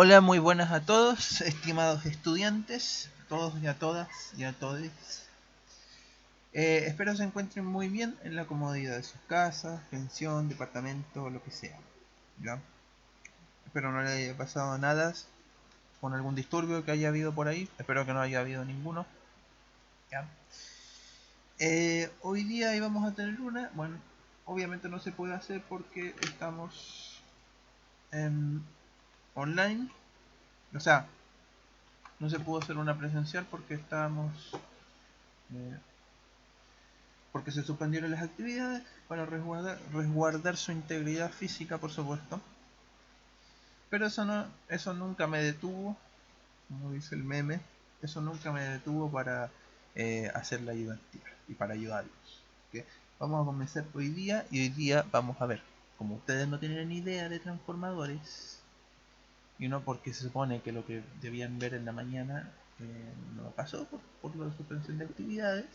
Hola, muy buenas a todos, estimados estudiantes, todos y a todas y a todos. Espero se encuentren muy bien en la comodidad de sus casas, pensión, departamento, lo que sea. ¿Ya? Espero no le haya pasado nada con algún disturbio que haya habido por ahí. Espero que no haya habido ninguno. ¿Ya? Hoy día íbamos a tener una. Bueno, obviamente no se puede hacer porque estamos online. O sea, no se pudo hacer una presencial porque estábamos eh, porque se suspendieron las actividades para resguardar su integridad física, por supuesto. Pero eso nunca me detuvo, como dice el meme, eso nunca me detuvo para hacer la ayudantía y para ayudarlos. ¿Okay? Vamos a comenzar hoy día y hoy día vamos a ver, como ustedes no tienen ni idea de transformadores, y no porque se supone que lo que debían ver en la mañana no pasó por la suspensión de actividades,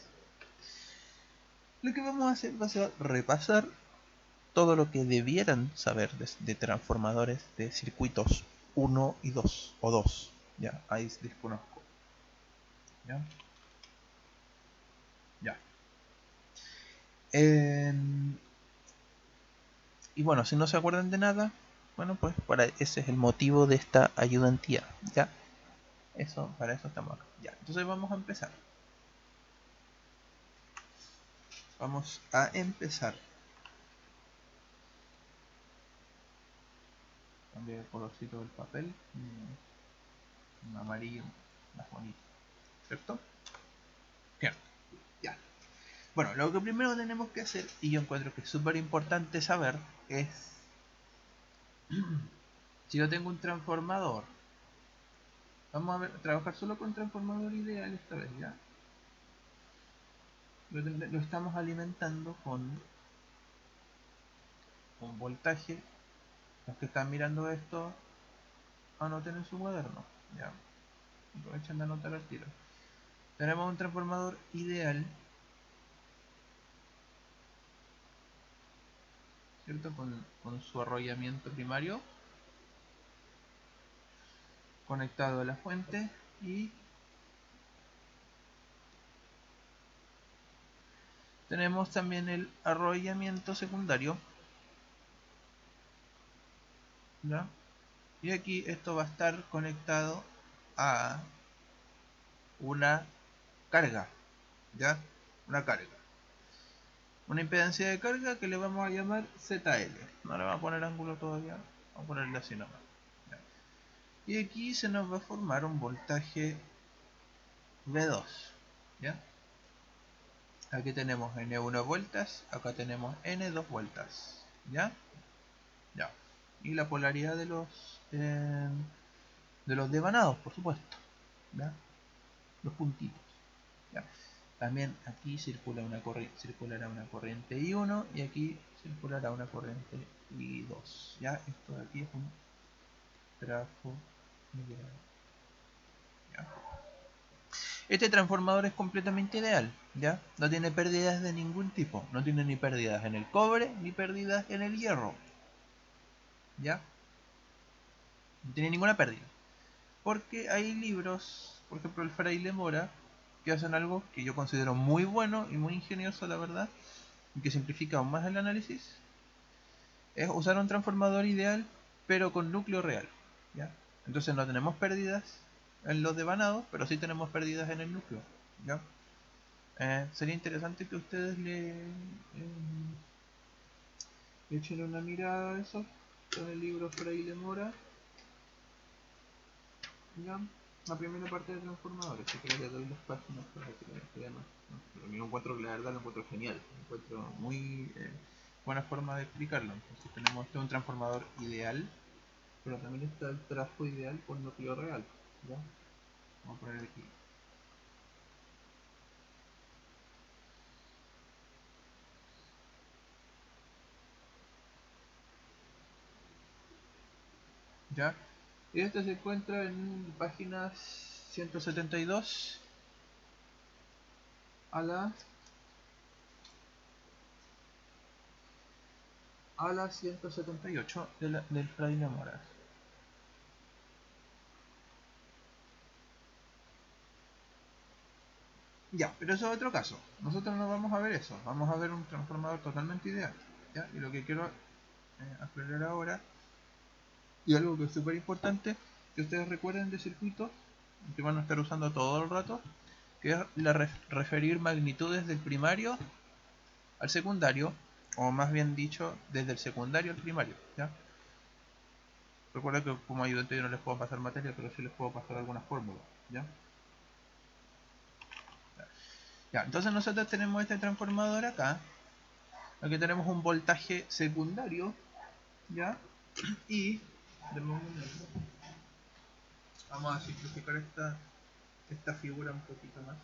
lo que vamos a hacer va a ser repasar todo lo que debieran saber de transformadores de circuitos 1 y 2 o 2. Ya, ahí desconozco. Ya. Ya. Eh, y bueno, si no se acuerdan de nada, bueno, pues ese es el motivo de esta ayudantía. Ya. Para eso estamos acá. Ya. Entonces vamos a empezar. Vamos a empezar. Cambiar el colorcito del papel. Un amarillo más bonito. ¿Cierto? Cierto. Ya. Bueno, lo que primero tenemos que hacer, y yo encuentro que es súper importante saber, es si yo tengo un transformador. Vamos a trabajar solo con transformador ideal esta vez, ¿ya? Lo estamos alimentando con voltaje. Los que están mirando esto, anoten en su cuaderno, ¿ya? Aprovechen de anotar al tiro. Tenemos un transformador ideal, ¿cierto? Con su arrollamiento primario conectado a la fuente y tenemos también el arrollamiento secundario, ¿ya? Y aquí esto va a estar conectado a una carga, ¿ya? Una carga. Una impedancia de carga que le vamos a llamar ZL. No le vamos a poner ángulo todavía, vamos a ponerle así nomás. ¿Ya? Y aquí se nos va a formar un voltaje V2, ¿ya? Aquí tenemos N1 vueltas, acá tenemos N2 vueltas, ¿ya? Ya. Y la polaridad de los devanados, por supuesto, ¿ya? Los puntitos, ¿ya? También aquí circulará una corriente I1 y aquí circulará una corriente I2. ¿Ya? Esto de aquí es un grafo ideal. ¿Ya? Este transformador es completamente ideal, ¿ya? No tiene pérdidas de ningún tipo. No tiene ni pérdidas en el cobre ni pérdidas en el hierro. ¿Ya? No tiene ninguna pérdida. Porque hay libros, por ejemplo el Fraile Mora, que hacen algo que yo considero muy bueno y muy ingenioso, la verdad, y que simplifica aún más el análisis, es usar un transformador ideal, pero con núcleo real, ¿ya? Entonces no tenemos pérdidas en los devanados, pero sí tenemos pérdidas en el núcleo, ¿ya? Sería interesante que ustedes le echen una mirada a eso, en el libro Fraile Mora, ¿ya? La primera parte de transformadores, si que le doy las páginas para que lo vean más. Pero yo encuentro que la verdad lo encuentro genial, encuentro muy buena forma de explicarlo. Entonces tenemos un transformador ideal, pero también está el trazo ideal por núcleo real, ¿ya? Vamos a poner aquí. ¿Ya? Y este se encuentra en páginas 172 a la 178 del Fraile Moras. Ya, pero eso es otro caso. Nosotros no vamos a ver eso. Vamos a ver un transformador totalmente ideal. ¿Ya? Y lo que quiero aclarar ahora, y algo que es súper importante, que ustedes recuerden de circuitos que van a estar usando todo el rato, que es referir magnitudes del primario al secundario, o más bien dicho, desde el secundario al primario. ¿Ya? Recuerda que como ayudante yo no les puedo pasar materia, pero sí les puedo pasar algunas fórmulas. ¿Ya? Ya, entonces nosotros tenemos este transformador acá. Aquí tenemos un voltaje secundario, ¿ya? Y vamos a simplificar esta figura un poquito más.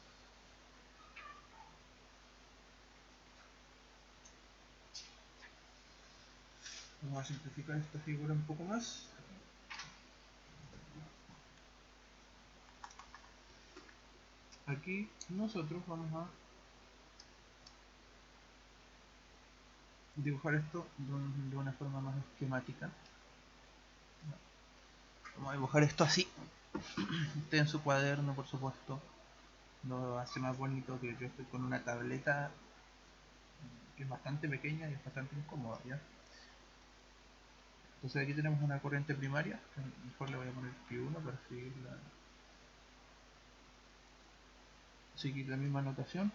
Vamos a simplificar esta figura un poco más. Aquí nosotros vamos a dibujar esto de una forma más esquemática. Vamos a dibujar esto así. Usted en su cuaderno, por supuesto, lo hace más bonito, que yo estoy con una tableta que es bastante pequeña y es bastante incómoda, ¿ya? Entonces aquí tenemos una corriente primaria, que mejor le voy a poner Q1 para seguir la misma notación.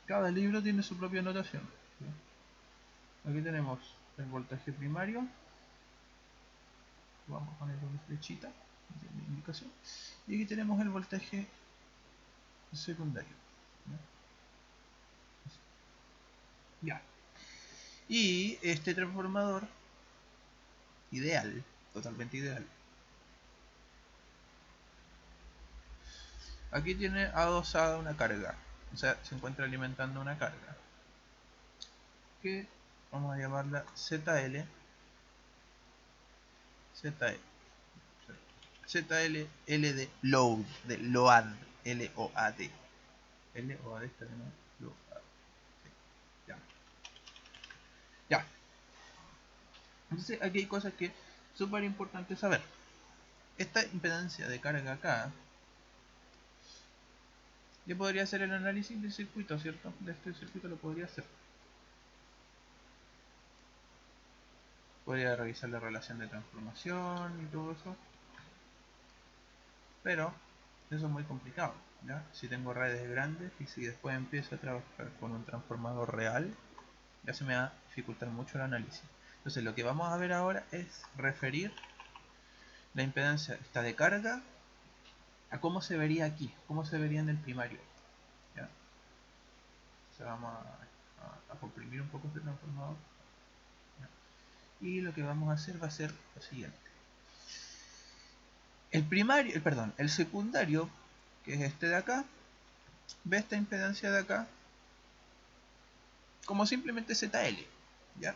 Cada libro tiene su propia notación, ¿sí? Aquí tenemos el voltaje primario, vamos a ponerle una flechita de indicación, y aquí tenemos el voltaje secundario. Ya. Y este transformador ideal, totalmente ideal, aquí tiene adosada una carga, o sea, se encuentra alimentando una carga que vamos a llamarla ZL, ZL, ZL, L de load, de load, L-O-A-D, L-O-A-D está de nuevo, load, sí, ya, ya. Entonces aquí hay cosas que súper importante saber. Esta impedancia de carga acá, yo podría hacer el análisis del circuito, ¿cierto? De este circuito lo podría hacer. Podría revisar la relación de transformación y todo eso. Pero eso es muy complicado, ¿ya? Si tengo redes grandes y si después empiezo a trabajar con un transformador real, ya se me va a dificultar mucho el análisis. Entonces lo que vamos a ver ahora es referir la impedancia esta de carga a cómo se vería aquí, cómo se vería en el primario, ¿ya? Entonces vamos a comprimir un poco este transformador, ¿ya? Y lo que vamos a hacer va a ser lo siguiente. El primario, perdón, el secundario, que es este de acá, ve esta impedancia de acá como simplemente ZL, ¿ya?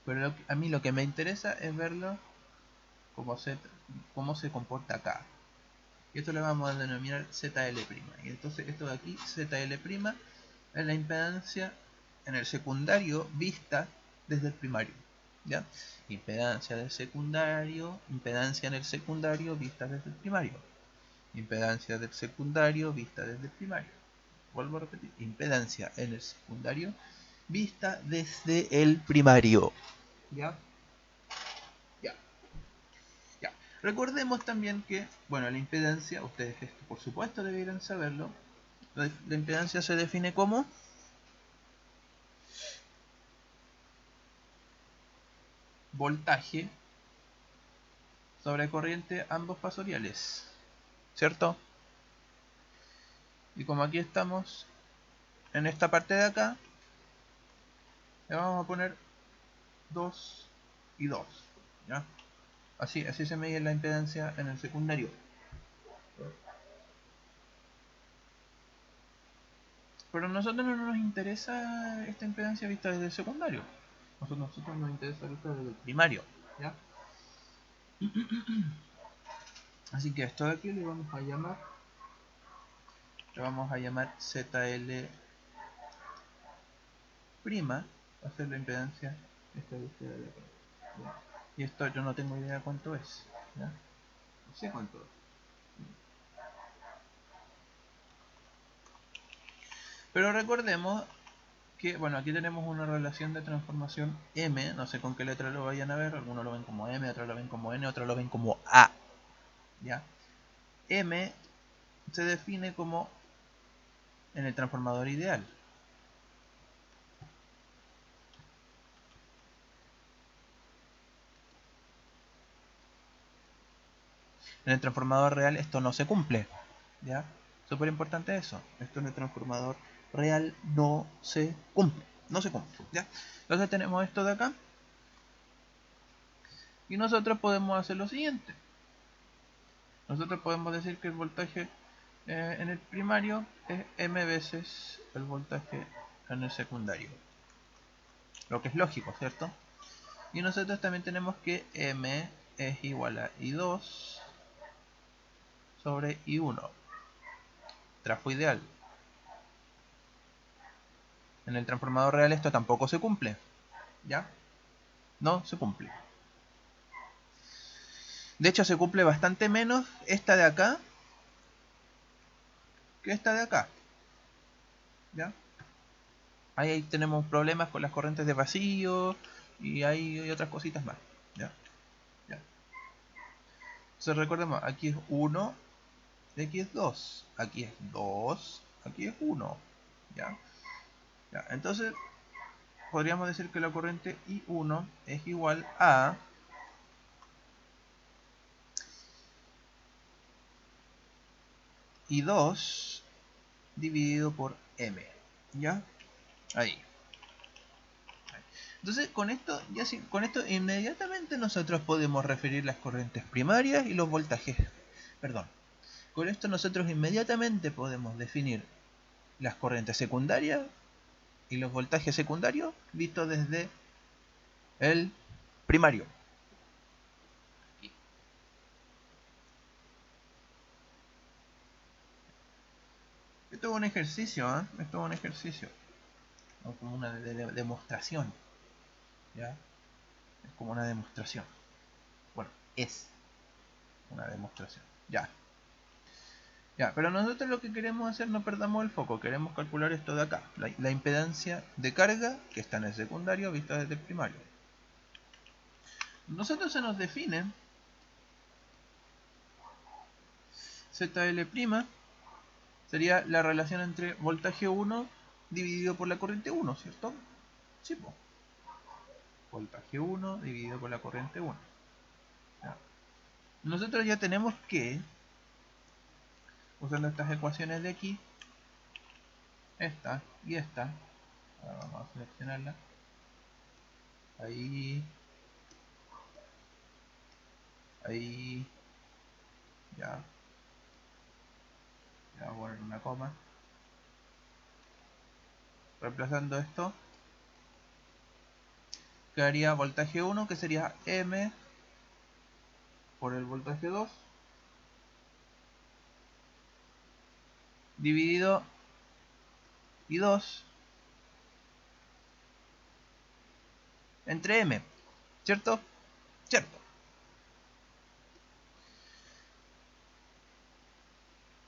Pero a mí lo que me interesa es verlo como cómo se comporta acá. Y esto lo vamos a denominar ZL'. Y entonces esto de aquí, ZL' es la impedancia en el secundario vista desde el primario, ¿ya? Impedancia del secundario, impedancia en el secundario vista desde el primario. Impedancia del secundario vista desde el primario. Vuelvo a repetir, impedancia en el secundario vista desde el primario. ¿Ya? Ya. Ya. Recordemos también que, bueno, la impedancia, ustedes esto por supuesto deberían saberlo, la impedancia se define como voltaje sobre corriente ambos fasoriales, ¿cierto? Y como aquí estamos en esta parte de acá, le vamos a poner 2 y 2, ¿ya? Así se mide la impedancia en el secundario. Pero a nosotros no nos interesa esta impedancia vista desde el secundario. A nosotros nos interesa vista desde el primario, ¿ya? Así que esto de aquí le vamos a llamar ZL prima, va a ser la impedancia esta de ustedes de acá, ¿ya? Y esto yo no tengo idea cuánto es, ¿ya? No sé cuánto es. Pero recordemos que, bueno, aquí tenemos una relación de transformación M, no sé con qué letra lo vayan a ver, algunos lo ven como M, otros lo ven como N, otros lo ven como A, ¿ya? M se define como en el transformador ideal. En el transformador real esto no se cumple, ¿ya? Súper importante eso, esto en el transformador real no se cumple, ¿ya? Entonces tenemos esto de acá, y nosotros podemos hacer lo siguiente. Nosotros podemos decir que el voltaje en el primario es M veces el voltaje en el secundario. Lo que es lógico, ¿cierto? Y nosotros también tenemos que M es igual a I2 sobre I1. Trafo ideal. En el transformador real esto tampoco se cumple. ¿Ya? No se cumple. De hecho se cumple bastante menos esta de acá que esta de acá. ¿Ya? Ahí tenemos problemas con las corrientes de vacío y hay otras cositas más. ¿Ya? ¿Ya? Entonces recordemos, aquí es 1, aquí es 2, aquí es 2, aquí es 1. ¿Ya? ¿Ya? Entonces podríamos decir que la corriente I1 es igual a I2 dividido por M. ¿Ya? Ahí. Entonces con esto inmediatamente nosotros podemos referir las corrientes primarias y los voltajes. Perdón. Con esto nosotros inmediatamente podemos definir las corrientes secundarias y los voltajes secundarios vistos desde el primario. Esto es un ejercicio, ¿eh? Esto es un ejercicio, ¿no? Como una demostración, ¿ya? Es como una demostración. Bueno, es una demostración, ya. Ya, pero nosotros lo que queremos hacer, no perdamos el foco, queremos calcular esto de acá, la impedancia de carga que está en el secundario vista desde el primario. Nosotros se nos define ZL' sería la relación entre voltaje 1 dividido por la corriente 1, ¿cierto? Sí, pues. Voltaje 1 dividido por la corriente 1. ¿Ya? Nosotros ya tenemos que, usando estas ecuaciones de aquí, esta y esta, ahora vamos a seleccionarla, ahí, ahí, ya, ya voy a poner una coma, reemplazando esto, quedaría voltaje 1 que sería M por el voltaje 2 dividido I2 entre M, ¿cierto? Cierto.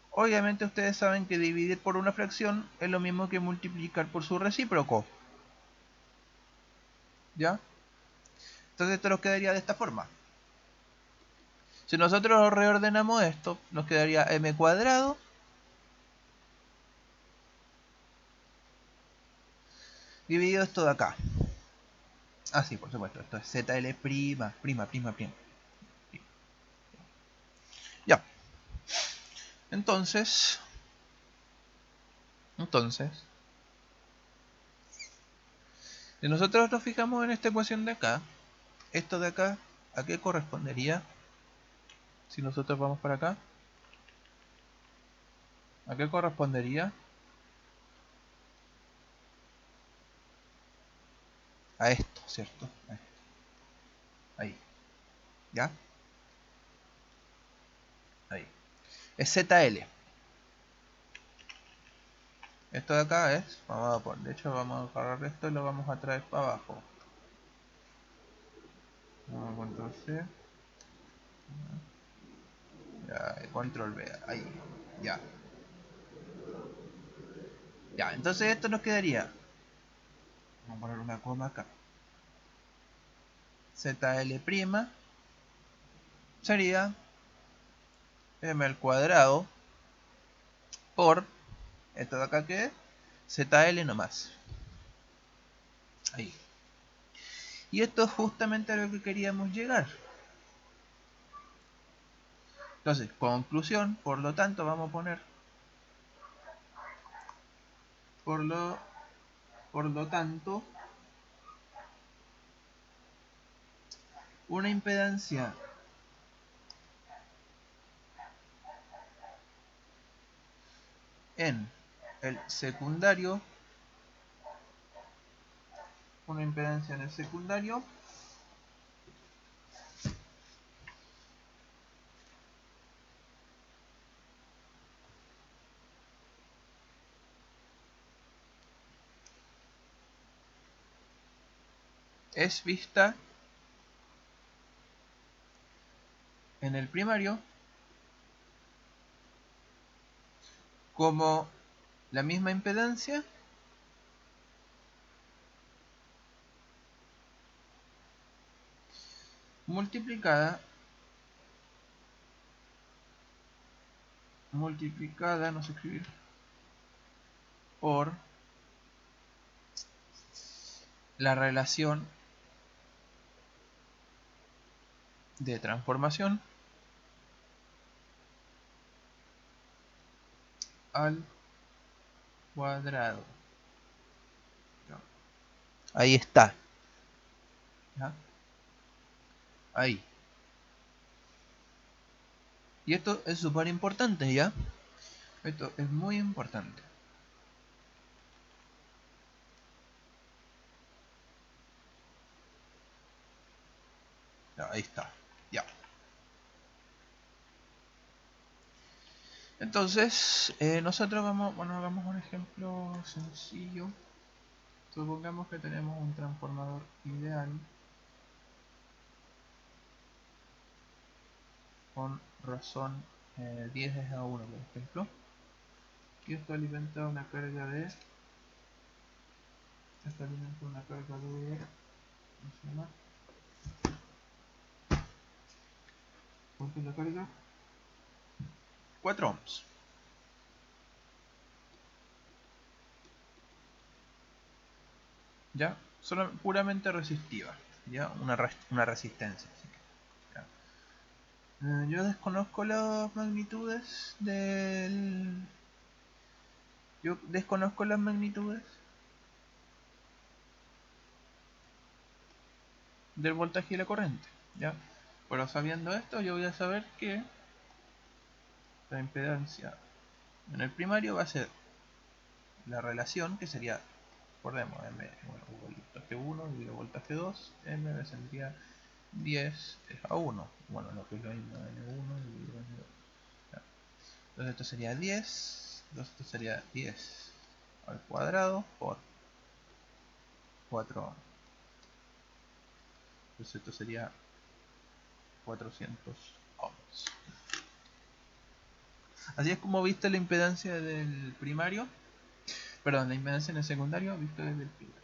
Obviamente ustedes saben que dividir por una fracción es lo mismo que multiplicar por su recíproco. ¿Ya? Entonces esto nos quedaría de esta forma. Si nosotros reordenamos esto, nos quedaría m cuadrado dividido esto de acá. Ah, sí, por supuesto, esto es ZL prima. Ya. Entonces, si nosotros nos fijamos en esta ecuación de acá, esto de acá, ¿a qué correspondería? Si nosotros vamos para acá, ¿a qué correspondería? A esto, ¿cierto? A esto. Ahí. ¿Ya? Ahí. Es ZL. Esto de acá es, vamos a poner, de hecho vamos a agarrar esto y lo vamos a traer para abajo. Vamos a control C. Ya, control V, ahí, ya. Ya, entonces esto nos quedaría, vamos a poner una coma acá, ZL' sería m al cuadrado por, esto de acá que es, ZL nomás. Ahí. Y esto es justamente a lo que queríamos llegar. Entonces, conclusión, por lo tanto, vamos a poner por lo tanto, una impedancia en el secundario, es vista en el primario como la misma impedancia multiplicada, no sé escribir, por la relación de transformación al cuadrado. Ahí está. ¿Ya? Ahí. Y esto es súper importante, ¿ya? Esto es muy importante. Ya, ahí está. Ya. Entonces, nosotros hagamos un ejemplo sencillo. Supongamos que tenemos un transformador ideal con razón 10 es a 1, por ejemplo. Y esto alimenta una carga de... ¿cómo se llama? ¿Cuánto es la carga? 4 ohms. ¿Ya? Solo, puramente resistiva. ¿Ya? Una resistencia. Así que, yo desconozco las magnitudes del... Yo desconozco las magnitudes del voltaje y la corriente, ¿ya? Pero sabiendo esto, yo voy a saber que la impedancia en el primario va a ser la relación, que sería, recordemos, M, bueno, voltaje 1 dividido voltaje 2, M me saldría 10 es a 1, bueno, lo que es lo mismo, N1 dividido N2. ¿Ya? Entonces esto sería 10, entonces esto sería 10 al cuadrado por 4. Entonces esto sería 400 ohms. Así es como viste la impedancia del primario, perdón, la impedancia en el secundario visto desde el primario.